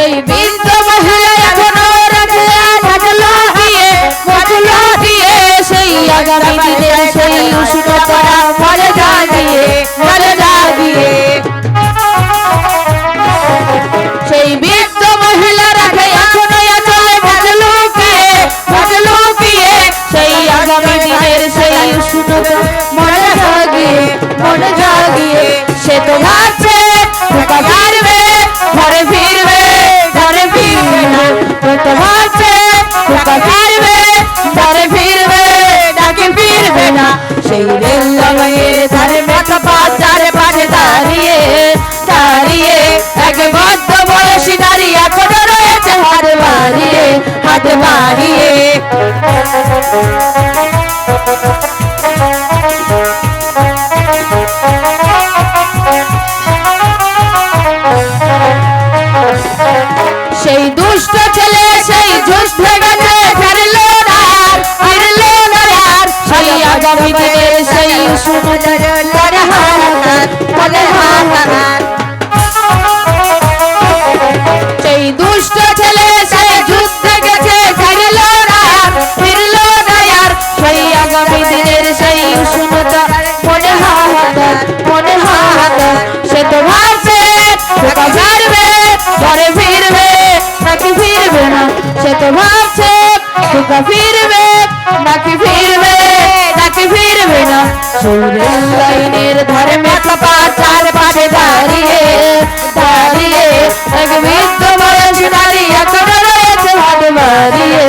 সেই বৃদ্ধ মহিলা এখনো রাখে থাকলো দিয়ে মজলো দিয়ে সেই আগামী দিনের সেই উষ্ণতা মরে জাগিয়ে সেই বৃদ্ধ মহিলা রাখে এখনো চলে মজলো দিয়ে সেই আগামী দিনের সেই উষ্ণতা মরে জাগিয়ে সে তো ভাবছে ঢোকা মারবে ঘরে ফিরবে না তো ভাবছে ঢোকা মারবে ঘরে ফিরবে ডাকে ফিরবে না সেই রেল লাইনের ধারে মাথা পাচারে পাশে দাঁড়িয়ে এক বদ্ধ বয়সী নারী এখনো রয়েছে হাত বাড়িয়ে সেই দুষ্ট ছেলে সেই যুদ্ধে গেছে ফিরলো না সেই আগামী দিনের সেই সেই দুষ্ট ছেলে সেই যুদ্ধে গেছে ফিরলো না সেই আগামী দিনের সেই উষ্ণতা মনে হাহাকার সে তো ভাবছে ঢোকা ছাড়বে ঘরে ফিরবে নাকি ফিরবে না সে তো ভাবছে ঢোকা ফিরবে নাকি ফিরবে না রেল লাইনের ধারে মাথা পাচার পাশে দাঁড়িয়ে এক বৃদ্ধ বয়সী নারী এখনো রয়েছে হাত বাড়িয়ে